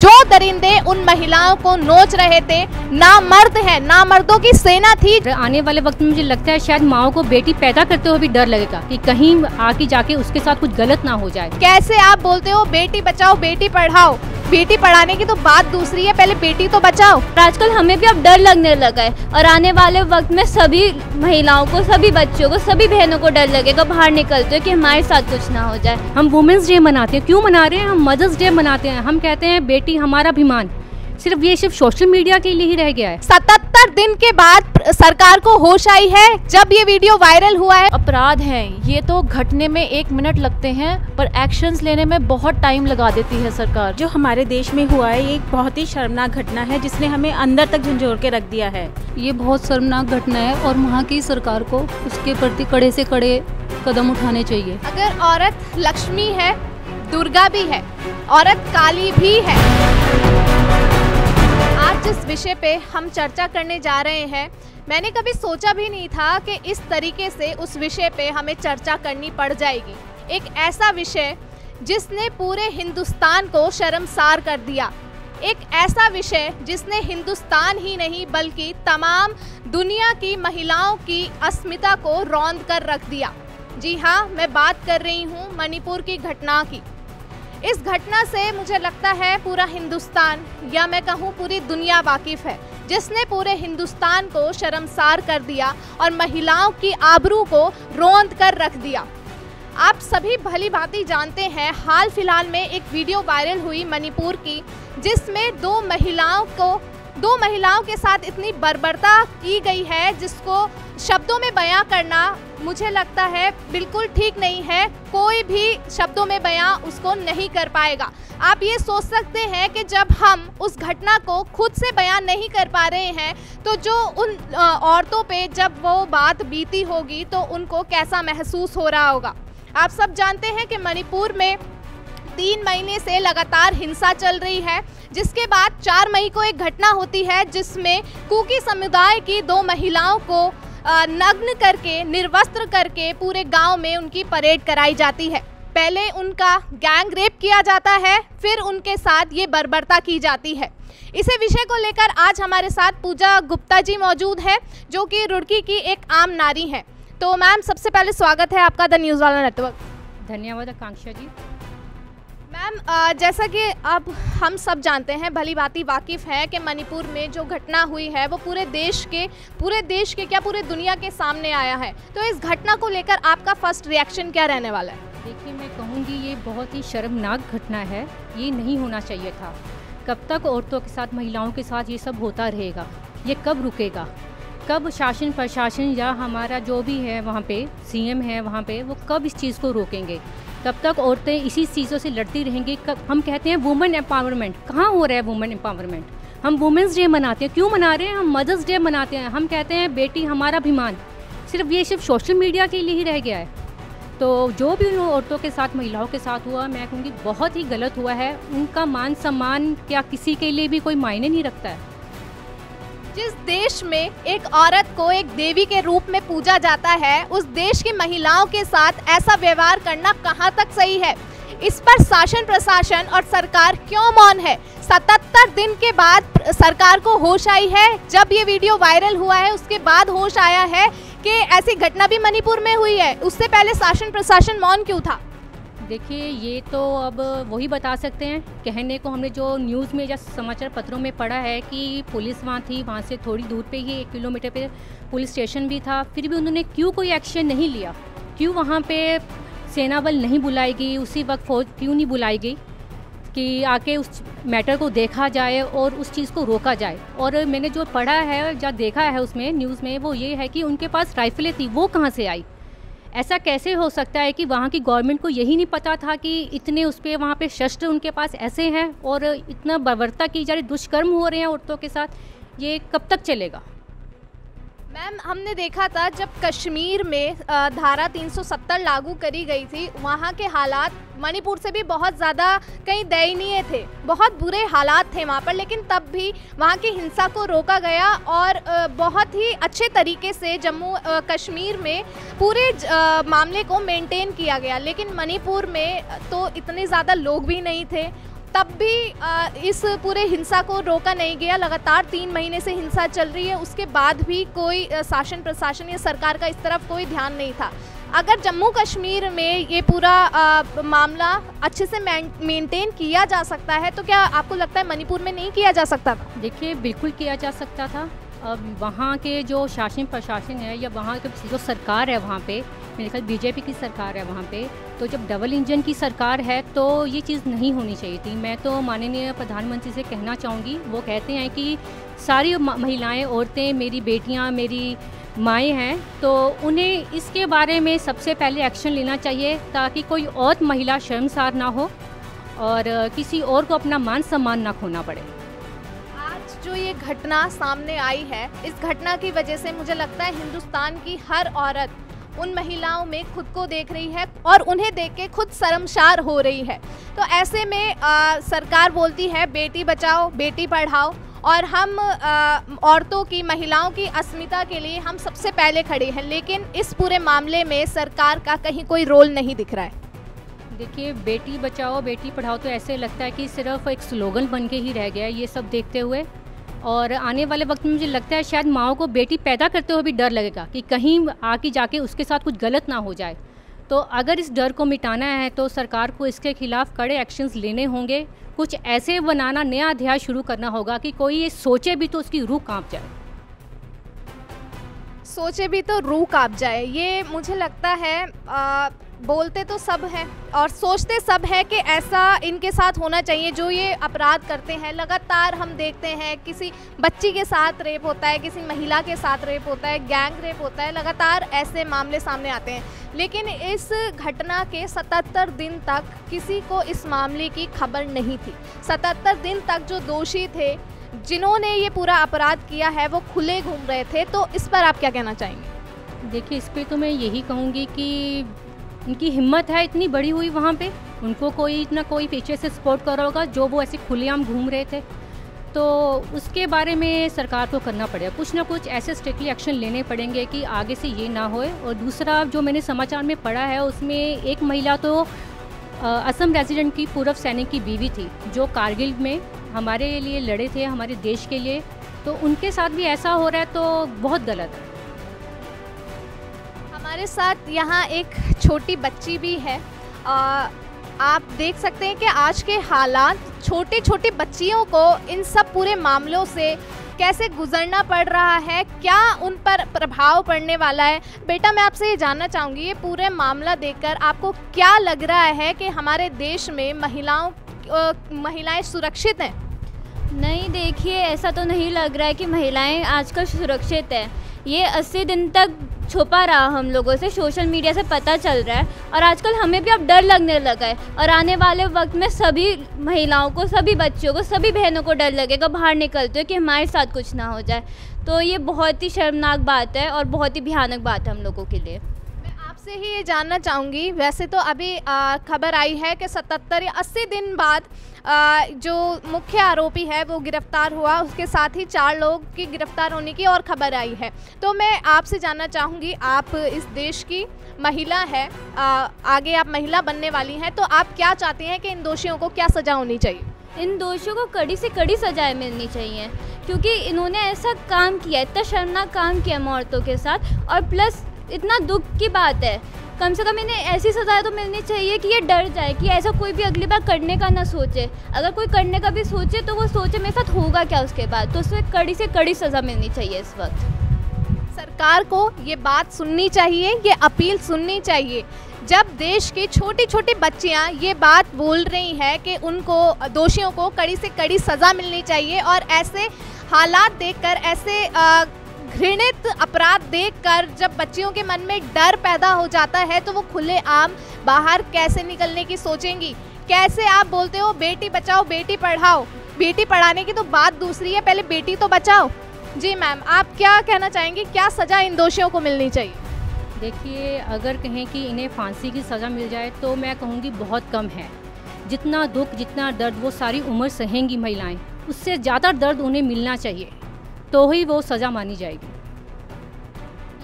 जो दरिंदे उन महिलाओं को नोच रहे थे, ना मर्द है ना मर्दों की सेना थी। आने वाले वक्त में मुझे लगता है शायद माओ को बेटी पैदा करते हुए भी डर लगेगा कि कहीं आके जाके उसके साथ कुछ गलत ना हो जाए। कैसे आप बोलते हो बेटी बचाओ बेटी पढ़ाओ, बेटी पढ़ाने की तो बात दूसरी है, पहले बेटी तो बचाओ। आजकल हमें भी अब डर लगने लगा है और आने वाले वक्त में सभी महिलाओं को, सभी बच्चों को, सभी बहनों को डर लगेगा बाहर निकलते हुए कि हमारे साथ कुछ ना हो जाए। हम वुमेन्स डे मनाते हैं, क्यों मना रहे हैं? हम मदर्स डे मनाते हैं। हम कहते हैं बेटी हमारा अभिमान। सिर्फ सोशल मीडिया के लिए ही रह गया है। 77 दिन के बाद सरकार को होश आई है जब ये वीडियो वायरल हुआ है। अपराध हैं ये तो घटने में 1 मिनट लगते हैं, पर एक्शंस लेने में बहुत टाइम लगा देती है सरकार। जो हमारे देश में हुआ है ये एक बहुत ही शर्मनाक घटना है जिसने हमें अंदर तक झंझोर के रख दिया है। ये बहुत शर्मनाक घटना है और वहाँ की सरकार को इसके प्रति कड़े से कड़े कदम उठाने चाहिए। अगर औरत लक्ष्मी है, दुर्गा भी है, औरत काली भी है। आज जिस विषय पे हम चर्चा करने जा रहे हैं, मैंने कभी सोचा भी नहीं था कि इस तरीके से उस विषय पे हमें चर्चा करनी पड़ जाएगी। एक ऐसा विषय जिसने पूरे हिंदुस्तान को शर्मसार कर दिया, एक ऐसा विषय जिसने हिंदुस्तान ही नहीं बल्कि तमाम दुनिया की महिलाओं की अस्मिता को रौंद कर रख दिया। जी हाँ, मैं बात कर रही हूँ मणिपुर की घटना की। इस घटना से मुझे लगता है पूरा हिंदुस्तान या मैं कहूँ पूरी दुनिया वाकिफ है, जिसने पूरे हिंदुस्तान को शर्मसार कर दिया और महिलाओं की आबरू को रौंद कर रख दिया। आप सभी भली भांति जानते हैं, हाल फिलहाल में एक वीडियो वायरल हुई मणिपुर की, जिसमें दो महिलाओं के साथ इतनी बर्बरता की गई है जिसको शब्दों में बयां करना मुझे लगता है बिल्कुल ठीक नहीं है। कोई भी शब्दों में बयां उसको नहीं कर पाएगा। आप ये सोच सकते हैं कि जब हम उस घटना को खुद से बयान नहीं कर पा रहे हैं तो जो उन औरतों पे जब वो बात बीती होगी तो उनको कैसा महसूस हो रहा होगा। आप सब जानते हैं कि मणिपुर में 3 महीने से लगातार हिंसा चल रही है, जिसके बाद 4 मई को एक घटना होती है जिसमें कुकी समुदाय की 2 महिलाओं को नग्न करके, निर्वस्त्र करके पूरे गांव में उनकी परेड कराई जाती है। पहले उनका गैंग रेप किया जाता है, फिर उनके साथ ये बर्बरता की जाती है। इसी विषय को लेकर आज हमारे साथ पूजा गुप्ता जी मौजूद है, जो कि रुड़की की एक आम नारी हैं। तो मैम, सबसे पहले स्वागत है आपका द न्यूज़ वाला नेटवर्क। धन्यवाद आकांक्षा जी। मैम, जैसा कि अब हम सब जानते हैं, भली भांति वाकिफ़ है कि मणिपुर में जो घटना हुई है वो पूरे देश के क्या पूरे दुनिया के सामने आया है। तो इस घटना को लेकर आपका फर्स्ट रिएक्शन क्या रहने वाला है? देखिए, मैं कहूँगी ये बहुत ही शर्मनाक घटना है। ये नहीं होना चाहिए था। कब तक औरतों के साथ, महिलाओं के साथ ये सब होता रहेगा? ये कब रुकेगा? कब शासन प्रशासन या हमारा जो भी है वहाँ पे सीएम है वहाँ पे, वो कब इस चीज़ को रोकेंगे? कब तक औरतें इसी चीज़ों से लड़ती रहेंगी? कब हम कहते हैं वुमेन एम्पावरमेंट, कहाँ हो रहा है वुमेन एम्पावरमेंट? हम वुमेन्स डे मनाते हैं, क्यों मना रहे हैं? हम मदर्स डे मनाते हैं। हम कहते हैं बेटी हमारा अभिमान। सिर्फ सोशल मीडिया के लिए ही रह गया है। तो जो भी उन औरतों के साथ, महिलाओं के साथ हुआ, मैं कहूँगी बहुत ही गलत हुआ है। उनका मान सम्मान क्या किसी के लिए भी कोई मायने नहीं रखता है। जिस देश में एक औरत को एक देवी के रूप में पूजा जाता है, उस देश की महिलाओं के साथ ऐसा व्यवहार करना कहां तक सही है? इस पर शासन प्रशासन और सरकार क्यों मौन है? 77 दिन के बाद सरकार को होश आई है। जब ये वीडियो वायरल हुआ है उसके बाद होश आया है कि ऐसी घटना भी मणिपुर में हुई है। उससे पहले शासन प्रशासन मौन क्यों था? देखिए, ये तो अब वही बता सकते हैं। कहने को हमने जो न्यूज़ में या समाचार पत्रों में पढ़ा है कि पुलिस वहाँ थी, वहाँ से थोड़ी दूर पे ही 1 किलोमीटर पे पुलिस स्टेशन भी था, फिर भी उन्होंने क्यों कोई एक्शन नहीं लिया? क्यों वहाँ पे सेना बल नहीं बुलाई गई? उसी वक्त फौज क्यों नहीं बुलाई गई कि आके उस मैटर को देखा जाए और उस चीज़ को रोका जाए? और मैंने जो पढ़ा है या देखा है उसमें न्यूज़ में, वो ये है कि उनके पास राइफलें थी, वो कहाँ से आई? ऐसा कैसे हो सकता है कि वहाँ की गवर्नमेंट को यही नहीं पता था कि इतने उस पर वहाँ पे शस्त्र उनके पास ऐसे हैं और इतना बर्बरता की जा रही, दुष्कर्म हो रहे हैं औरतों के साथ? ये कब तक चलेगा? मैम, हमने देखा था जब कश्मीर में धारा 370 लागू करी गई थी, वहाँ के हालात मणिपुर से भी बहुत ज़्यादा कहीं दयनीय थे, बहुत बुरे हालात थे वहाँ पर, लेकिन तब भी वहाँ की हिंसा को रोका गया और बहुत ही अच्छे तरीके से जम्मू कश्मीर में पूरे मामले को मेंटेन किया गया। लेकिन मणिपुर में तो इतने ज़्यादा लोग भी नहीं थे, तब भी इस पूरे हिंसा को रोका नहीं गया। लगातार 3 महीने से हिंसा चल रही है, उसके बाद भी कोई शासन प्रशासन या सरकार का इस तरफ कोई ध्यान नहीं था। अगर जम्मू कश्मीर में ये पूरा मामला अच्छे से मेंटेन किया जा सकता है तो क्या आपको लगता है मणिपुर में नहीं किया जा सकता था? देखिए, बिल्कुल किया जा सकता था। अब वहाँ के जो शासन प्रशासन है या वहाँ की जो सरकार है, वहाँ पे मेरे ख्याल बीजेपी की सरकार है वहाँ पे, तो जब डबल इंजन की सरकार है तो ये चीज़ नहीं होनी चाहिए थी। मैं तो माननीय प्रधानमंत्री से कहना चाहूँगी, वो कहते हैं कि सारी महिलाएं, औरतें मेरी बेटियाँ, मेरी माएँ हैं, तो उन्हें इसके बारे में सबसे पहले एक्शन लेना चाहिए ताकि कोई और महिला शर्मसार ना हो और किसी और को अपना मान सम्मान ना खोना पड़े। आज जो ये घटना सामने आई है, इस घटना की वजह से मुझे लगता है हिंदुस्तान की हर औरत उन महिलाओं में खुद को देख रही है और उन्हें देख के खुद शर्मसार हो रही है। तो ऐसे में सरकार बोलती है बेटी बचाओ बेटी पढ़ाओ, और हम औरतों की, महिलाओं की अस्मिता के लिए हम सबसे पहले खड़े हैं, लेकिन इस पूरे मामले में सरकार का कहीं कोई रोल नहीं दिख रहा है। देखिए, बेटी बचाओ बेटी पढ़ाओ तो ऐसे लगता है कि सिर्फ एक स्लोगन बन के ही रह गया है ये सब देखते हुए। और आने वाले वक्त में मुझे लगता है शायद माओ को बेटी पैदा करते हुए भी डर लगेगा कि कहीं आके जाके उसके साथ कुछ गलत ना हो जाए। तो अगर इस डर को मिटाना है तो सरकार को इसके खिलाफ कड़े एक्शंस लेने होंगे। कुछ ऐसे बनाना, नया अध्याय शुरू करना होगा कि कोई ये सोचे भी तो उसकी रूह कांप जाए। सोचे भी तो रूह कांप जाए, ये मुझे लगता है बोलते तो सब हैं और सोचते सब है कि ऐसा इनके साथ होना चाहिए जो ये अपराध करते हैं। लगातार हम देखते हैं किसी बच्ची के साथ रेप होता है, किसी महिला के साथ रेप होता है, गैंग रेप होता है, लगातार ऐसे मामले सामने आते हैं। लेकिन इस घटना के 77 दिन तक किसी को इस मामले की खबर नहीं थी। 77 दिन तक जो दोषी थे, जिन्होंने ये पूरा अपराध किया है, वो खुले घूम रहे थे। तो इस पर आप क्या कहना चाहेंगे? देखिए, इस पर तो मैं यही कहूँगी कि उनकी हिम्मत है इतनी बड़ी हुई वहाँ पे, उनको कोई इतना कोई पीछे से सपोर्ट कर रहा होगा जो वो ऐसे खुलेआम घूम रहे थे। तो उसके बारे में सरकार को करना पड़ेगा, कुछ ना कुछ ऐसे स्ट्रिक्टली एक्शन लेने पड़ेंगे कि आगे से ये ना होए। और दूसरा, जो मैंने समाचार में पढ़ा है उसमें एक महिला तो असम रेजिडेंट की पूर्व सैनिक की बीवी थी जो कारगिल में हमारे लिए लड़े थे, हमारे देश के लिए। तो उनके साथ भी ऐसा हो रहा है तो बहुत गलत है। हमारे साथ यहाँ एक छोटी बच्ची भी है। आप देख सकते हैं कि आज के हालात, छोटी छोटी बच्चियों को इन सब पूरे मामलों से कैसे गुजरना पड़ रहा है, क्या उन पर प्रभाव पड़ने वाला है। बेटा, मैं आपसे ये जानना चाहूँगी, ये पूरे मामला देखकर आपको क्या लग रहा है कि हमारे देश में महिलाएं सुरक्षित हैं? नहीं, देखिए, ऐसा तो नहीं लग रहा है कि महिलाएं आजकल सुरक्षित हैं। ये 80 दिन तक छुपा रहा हम लोगों से, सोशल मीडिया से पता चल रहा है और आजकल हमें भी अब डर लगने लगा है। और आने वाले वक्त में सभी महिलाओं को, सभी बच्चों को, सभी बहनों को डर लगेगा बाहर निकलते हुए कि हमारे साथ कुछ ना हो जाए। तो ये बहुत ही शर्मनाक बात है और बहुत ही भयानक बात है हम लोगों के लिए। आपसे ही ये जानना चाहूँगी, वैसे तो अभी खबर आई है कि 77 या 80 दिन बाद जो मुख्य आरोपी है वो गिरफ्तार हुआ, उसके साथ ही 4 लोग की गिरफ्तार होने की और खबर आई है। तो मैं आपसे जानना चाहूँगी, आप इस देश की महिला है, आगे आप महिला बनने वाली हैं, तो आप क्या चाहती हैं कि इन दोषियों को क्या सज़ा होनी चाहिए? इन दोषियों को कड़ी से कड़ी सजाएं मिलनी चाहिए, क्योंकि इन्होंने ऐसा काम किया, इतना शर्मनाक काम किया औरतों के साथ। और प्लस इतना दुख की बात है, कम से कम इन्हें ऐसी सज़ा तो मिलनी चाहिए कि ये डर जाए कि ऐसा कोई भी अगली बार करने का ना सोचे। अगर कोई करने का भी सोचे तो वो सोचे मेरे साथ होगा क्या उसके बाद। तो उसे कड़ी से कड़ी सज़ा मिलनी चाहिए इस वक्त। सरकार को ये बात सुननी चाहिए, ये अपील सुननी चाहिए। जब देश की छोटी छोटी बच्चियां ये बात बोल रही हैं कि उनको, दोषियों को कड़ी से कड़ी सज़ा मिलनी चाहिए, और ऐसे हालात देखकर, ऐसे घृणित अपराध देखकर जब बच्चियों के मन में डर पैदा हो जाता है तो वो खुलेआम बाहर कैसे निकलने की सोचेंगी। कैसे आप बोलते हो बेटी बचाओ बेटी पढ़ाओ, बेटी पढ़ाने की तो बात दूसरी है, पहले बेटी तो बचाओ। जी मैम, आप क्या कहना चाहेंगी, क्या सज़ा इन दोषियों को मिलनी चाहिए? देखिए, अगर कहें कि इन्हें फांसी की सज़ा मिल जाए तो मैं कहूँगी बहुत कम है। जितना दुख, जितना दर्द वो सारी उम्र सहेंगी महिलाएं, उससे ज़्यादा दर्द उन्हें मिलना चाहिए, तो ही वो सज़ा मानी जाएगी।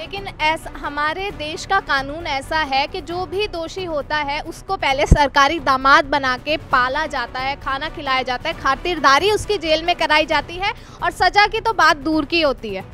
लेकिन ऐसा हमारे देश का कानून ऐसा है कि जो भी दोषी होता है उसको पहले सरकारी दामाद बना के पाला जाता है, खाना खिलाया जाता है, खातिरदारी उसकी जेल में कराई जाती है और सज़ा की तो बात दूर की होती है।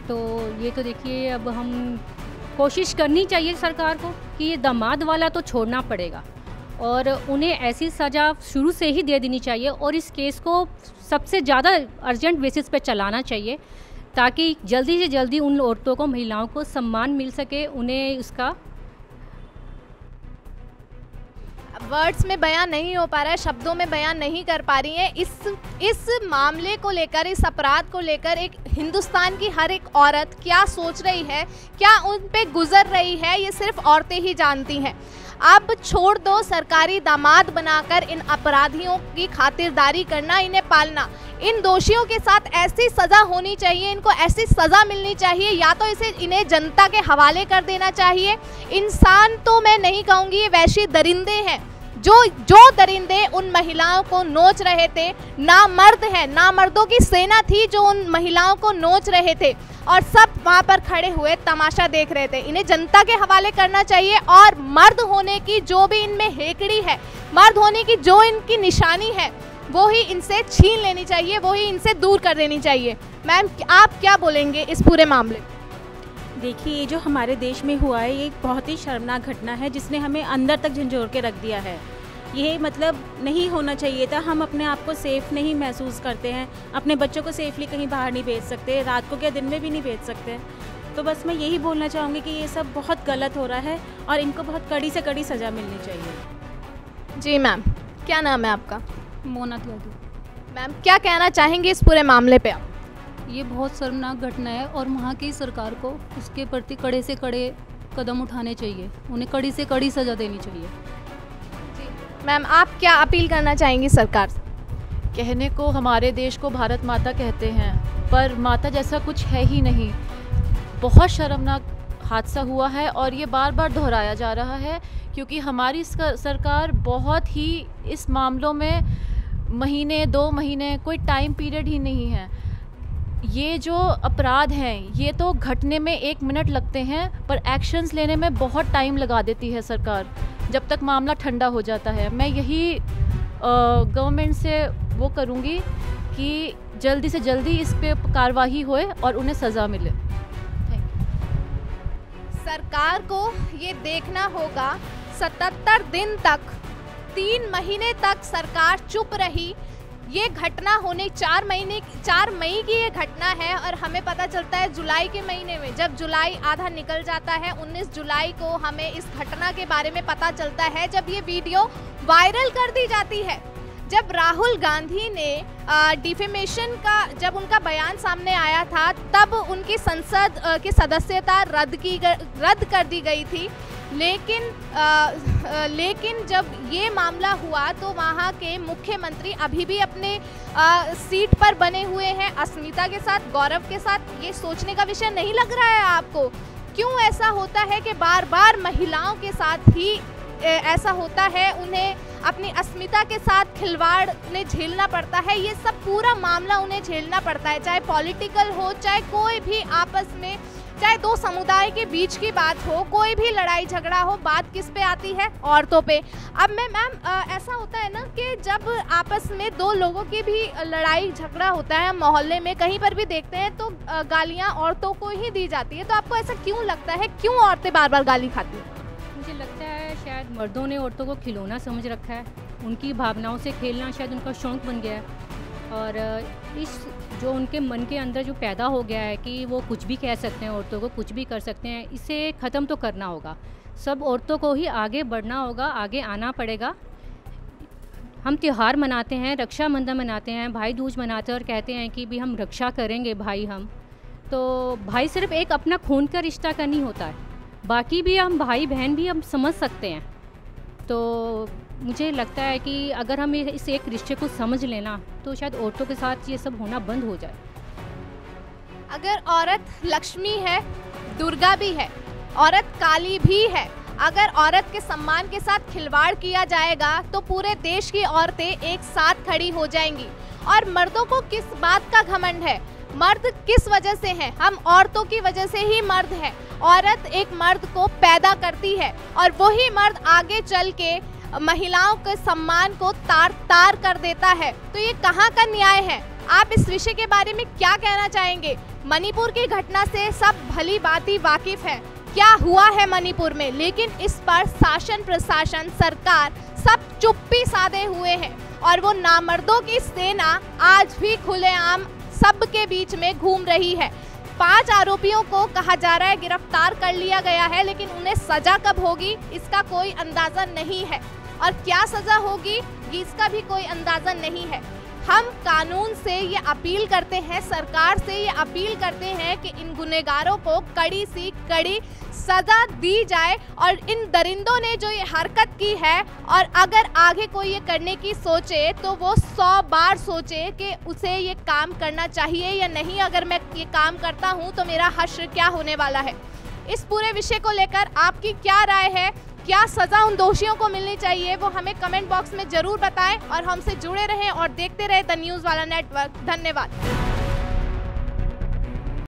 तो ये तो देखिए, अब हम कोशिश करनी चाहिए सरकार को कि ये दामाद वाला तो छोड़ना पड़ेगा और उन्हें ऐसी सज़ा शुरू से ही दे देनी चाहिए और इस केस को सबसे ज़्यादा अर्जेंट बेसिस पे चलाना चाहिए ताकि जल्दी से जल्दी उन औरतों को, महिलाओं को सम्मान मिल सके, उन्हें उसका वर्ड्स में बयान नहीं हो पा रहा है, शब्दों में बयान नहीं कर पा रही हैं। इस मामले को लेकर, इस अपराध को लेकर एक हिंदुस्तान की हर एक औरत क्या सोच रही है, क्या उन पे गुजर रही है, ये सिर्फ औरतें ही जानती हैं। अब छोड़ दो सरकारी दामाद बनाकर इन अपराधियों की खातिरदारी करना, इन्हें पालना। इन दोषियों के साथ ऐसी सज़ा होनी चाहिए, इनको ऐसी सज़ा मिलनी चाहिए, या तो इन्हें जनता के हवाले कर देना चाहिए। इंसान तो मैं नहीं कहूँगी, ये वैसे दरिंदे हैं जो दरिंदे उन महिलाओं को नोच रहे थे। नामर्द है, नामर्दों की सेना थी जो उन महिलाओं को नोच रहे थे और सब वहाँ पर खड़े हुए तमाशा देख रहे थे। इन्हें जनता के हवाले करना चाहिए और मर्द होने की जो भी इनमें हेकड़ी है, मर्द होने की जो इनकी निशानी है, वो ही इनसे छीन लेनी चाहिए, वो ही इनसे दूर कर देनी चाहिए। मैम, आप क्या बोलेंगे इस पूरे मामले में? देखिए, ये जो हमारे देश में हुआ है, ये एक बहुत ही शर्मनाक घटना है जिसने हमें अंदर तक झंझोर के रख दिया है। ये मतलब नहीं होना चाहिए था। हम अपने आप को सेफ़ नहीं महसूस करते हैं, अपने बच्चों को सेफली कहीं बाहर नहीं भेज सकते, रात को क्या दिन में भी नहीं भेज सकते। तो बस मैं यही बोलना चाहूँगी कि ये सब बहुत गलत हो रहा है और इनको बहुत कड़ी से कड़ी सज़ा मिलनी चाहिए। जी मैम, क्या नाम है आपका? मोना त्यागी। मैम, क्या कहना चाहेंगे इस पूरे मामले पे आप? ये बहुत शर्मनाक घटना है और वहाँ की सरकार को उसके प्रति कड़े से कड़े कदम उठाने चाहिए, उन्हें कड़ी से कड़ी सज़ा देनी चाहिए। मैम, आप क्या अपील करना चाहेंगी सरकार से? कहने को हमारे देश को भारत माता कहते हैं, पर माता जैसा कुछ है ही नहीं। बहुत शर्मनाक हादसा हुआ है और ये बार बार दोहराया जा रहा है क्योंकि हमारी सरकार बहुत ही इस मामलों में महीने 2 महीने कोई टाइम पीरियड ही नहीं है। ये जो अपराध हैं ये तो घटने में 1 मिनट लगते हैं पर एक्शंस लेने में बहुत टाइम लगा देती है सरकार, जब तक मामला ठंडा हो जाता है। मैं यही गवर्नमेंट से वो करूँगी कि जल्दी से जल्दी इस पे कार्रवाई होए और उन्हें सज़ा मिले। सरकार को ये देखना होगा, 77 दिन तक, 3 महीने तक सरकार चुप रही। ये घटना होने 4 मई की ये घटना है और हमें पता चलता है जुलाई के महीने में, जब जुलाई आधा निकल जाता है, 19 जुलाई को हमें इस घटना के बारे में पता चलता है, जब ये वीडियो वायरल कर दी जाती है। जब राहुल गांधी ने डिफेमेशन का जब उनका बयान सामने आया था, तब उनकी संसद की सदस्यता रद्द कर दी गई थी। लेकिन जब ये मामला हुआ तो वहाँ के मुख्यमंत्री अभी भी अपने सीट पर बने हुए हैं, अस्मिता के साथ, गौरव के साथ। ये सोचने का विषय नहीं लग रहा है आपको? क्यों ऐसा होता है कि बार बार महिलाओं के साथ ही ऐसा होता है, उन्हें अपनी अस्मिता के साथ खिलवाड़ उन्हें झेलना पड़ता है। ये सब पूरा मामला उन्हें झेलना पड़ता है, चाहे पॉलिटिकल हो, चाहे कोई भी आपस में, चाहे 2 समुदाय के बीच की बात हो, कोई भी लड़ाई झगड़ा हो, बात किस पे आती है? औरतों पे। अब मैम ऐसा होता है ना कि जब आपस में 2 लोगों की भी लड़ाई झगड़ा होता है, मोहल्ले में कहीं पर भी देखते हैं तो गालियाँ औरतों को ही दी जाती है। तो आपको ऐसा क्यों लगता है, क्यों औरतें बार बार गाली खाती हैं? मुझे लगता है शायद मर्दों ने औरतों को खिलौना समझ रखा है, उनकी भावनाओं से खेलना शायद उनका शौक़ बन गया है और इस जो उनके मन के अंदर जो पैदा हो गया है कि वो कुछ भी कह सकते हैं, औरतों को कुछ भी कर सकते हैं, इसे ख़त्म तो करना होगा। सब औरतों को ही आगे बढ़ना होगा, आगे आना पड़ेगा। हम त्यौहार मनाते हैं, रक्षाबंधन मनाते हैं, भाई दूज मनाते हैं और कहते हैं कि भी हम रक्षा करेंगे भाई हम। तो भाई सिर्फ एक अपना खून का रिश्ता का नहीं होता है, बाकी भी हम भाई बहन भी हम समझ सकते हैं। तो मुझे लगता है कि अगर हम इस एक रिश्ते को समझ लेना तो शायद औरतों के साथ ये सब होना बंद हो जाए। अगर औरत लक्ष्मी है, दुर्गा भी है, औरत काली भी है। अगर औरत के सम्मान के साथ खिलवाड़ किया जाएगा तो पूरे देश की औरतें एक साथ खड़ी हो जाएंगी। और मर्दों को किस बात का घमंड है? मर्द किस वजह से हैं? हम औरतों की वजह से ही मर्द हैं। औरत एक मर्द को पैदा करती है और वही मर्द आगे चल के महिलाओं के सम्मान को तार तार कर देता है। तो ये कहाँ का न्याय है? आप इस विषय के बारे में क्या कहना चाहेंगे? मणिपुर की घटना से सब भली भांति वाकिफ है, क्या हुआ है मणिपुर में, लेकिन इस पर शासन प्रशासन सरकार सब चुप्पी साधे हुए हैं और वो नामर्दों की सेना आज भी खुलेआम सबके बीच में घूम रही है। 5 आरोपियों को कहा जा रहा है गिरफ्तार कर लिया गया है, लेकिन उन्हें सजा कब होगी इसका कोई अंदाजा नहीं है और क्या सजा होगी इसका भी कोई अंदाजा नहीं है। हम कानून से ये अपील करते हैं, सरकार से ये अपील करते हैं कि इन गुनहगारों को कड़ी सी कड़ी सजा दी जाए और इन दरिंदों ने जो ये हरकत की है और अगर आगे कोई ये करने की सोचे तो वो 100 बार सोचे कि उसे ये काम करना चाहिए या नहीं। अगर मैं ये काम करता हूँ तो मेरा हश्र क्या होने वाला है। इस पूरे विषय को लेकर आपकी क्या राय है? क्या सज़ा उन दोषियों को मिलनी चाहिए? वो हमें कमेंट बॉक्स में ज़रूर बताएं और हमसे जुड़े रहें और देखते रहे द न्यूज़ वाला नेटवर्क। धन्यवाद।